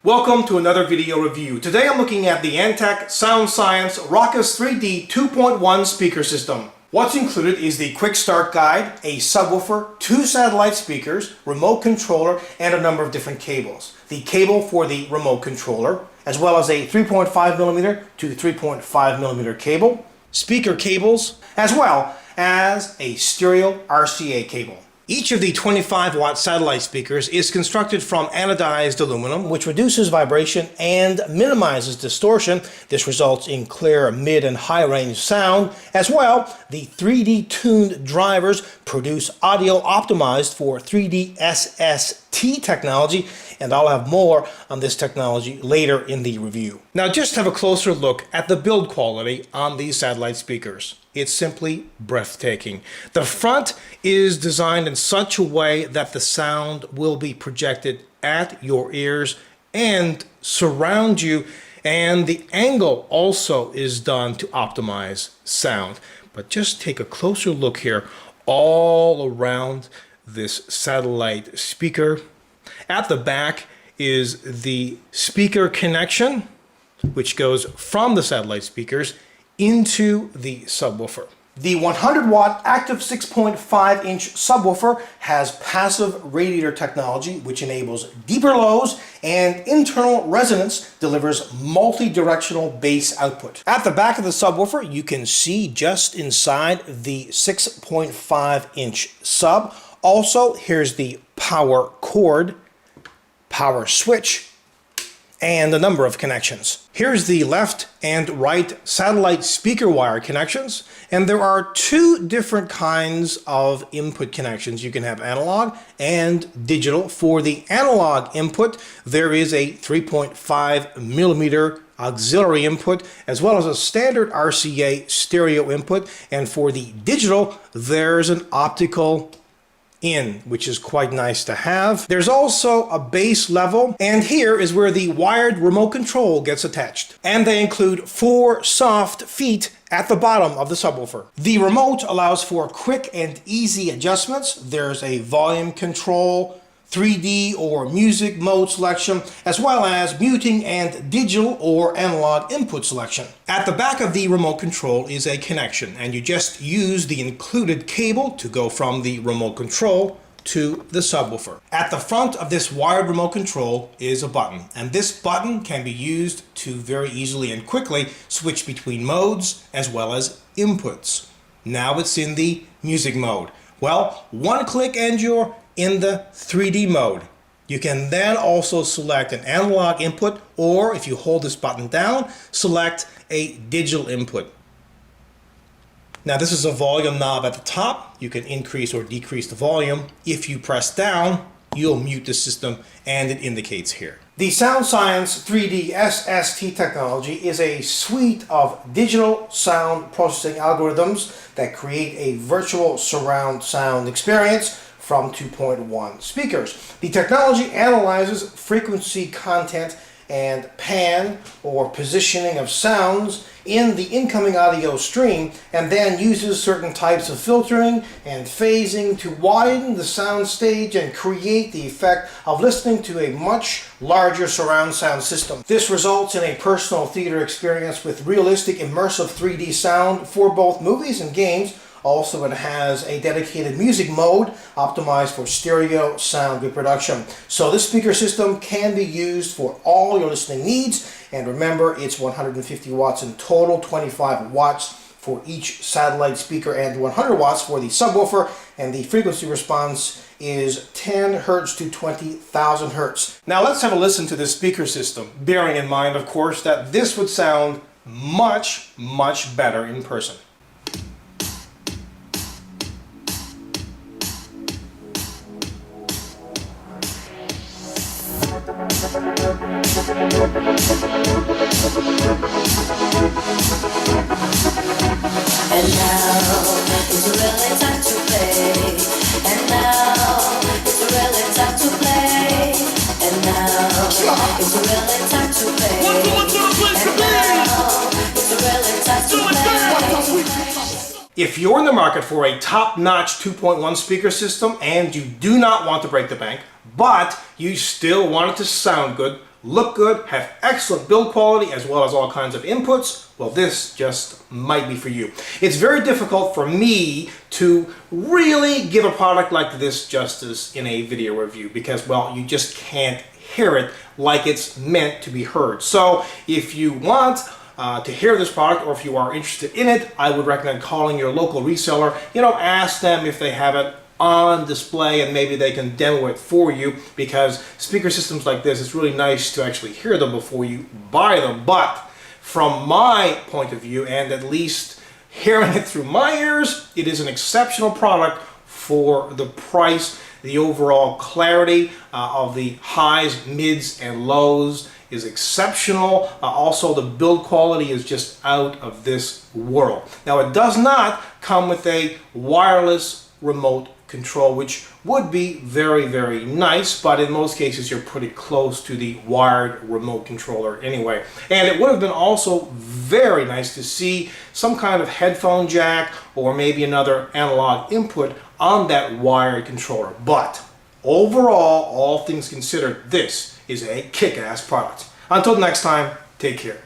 Welcome to another video review. Today I'm looking at the Antec Soundscience Rockus 3D 2.1 speaker system. What's included is the quick start guide, a subwoofer, 2 satellite speakers, remote controller, and a number of different cables. The cable for the remote controller, as well as a 3.5mm to 3.5mm cable, speaker cables, as well as a stereo RCA cable. Each of the 25-watt satellite speakers is constructed from anodized aluminum, which reduces vibration and minimizes distortion. This results in clear mid and high range sound. As well, the 3D tuned drivers produce audio optimized for 3D SST technology, and I'll have more on this technology later in the review. Now just have a closer look at the build quality on these satellite speakers. It's simply breathtaking. The front is designed in such a way that the sound will be projected at your ears and surround you, and the angle also is done to optimize sound. But just take a closer look here all around this satellite speaker. At the back is the speaker connection, which goes from the satellite speakers into the subwoofer. The 100-watt active 6.5-inch subwoofer has passive radiator technology, which enables deeper lows, and internal resonance delivers multi-directional bass output. At the back of the subwoofer, you can see just inside the 6.5-inch sub. Also, here's the power cord, power switch, and a number of connections. Here's the left and right satellite speaker wire connections, and there are 2 different kinds of input connections. You can have analog and digital. For the analog input, there is a 3.5mm auxiliary input, as well as a standard RCA stereo input, and for the digital, there's an optical in, which is quite nice to have. There's also a bass level, and here is where the wired remote control gets attached. And they include 4 soft feet at the bottom of the subwoofer. The remote allows for quick and easy adjustments. There's a volume control, 3D or music mode selection, as well as muting and digital or analog input selection. At the back of the remote control is a connection, and you just use the included cable to go from the remote control to the subwoofer. At the front of this wired remote control is a button, and this button can be used to very easily and quickly switch between modes as well as inputs. Now it's in the music mode. Well, one click and you're in the 3D mode. You can then also select an analog input, or if you hold this button down, select a digital input. Now this is a volume knob at the top. You can increase or decrease the volume. If you press down, you'll mute the system, and it indicates here. The Soundscience 3D SST technology is a suite of digital sound processing algorithms that create a virtual surround sound experience from 2.1 speakers. The technology analyzes frequency content and pan or positioning of sounds in the incoming audio stream, and then uses certain types of filtering and phasing to widen the sound stage and create the effect of listening to a much larger surround sound system. This results in a personal theater experience with realistic immersive 3D sound for both movies and games. Also, it has a dedicated music mode optimized for stereo sound reproduction. So this speaker system can be used for all your listening needs. And remember, it's 150 watts in total, 25 watts for each satellite speaker and 100 watts for the subwoofer. And the frequency response is 10 Hertz to 20,000 Hertz. Now let's have a listen to this speaker system, bearing in mind, of course, that this would sound much, much better in person. And now it's really time to play. And now it's really time to play. And now it's really time to play. And now it's really time to play. If you're in the market for a top-notch 2.1 speaker system and you do not want to break the bank, but you still want it to sound good, look good, have excellent build quality, as well as all kinds of inputs, well, this just might be for you. It's very difficult for me to really give a product like this justice in a video review because, well, you just can't hear it like it's meant to be heard. So if you want to hear this product, or if you are interested in it, I would recommend calling your local reseller. Ask them if they have it on display and maybe they can demo it for you, because speaker systems like this, it's really nice to actually hear them before you buy them. But from my point of view, and at least hearing it through my ears, it is an exceptional product for the price. The overall clarity of the highs, mids, and lows is exceptional. Also, the build quality is just out of this world. Now, it does not come with a wireless remote control, which would be very, very nice, but in most cases you're pretty close to the wired remote controller anyway. And it would have been also very nice to see some kind of headphone jack or maybe another analog input on that wired controller. But overall, all things considered, this is a kick-ass product. Until next time, take care.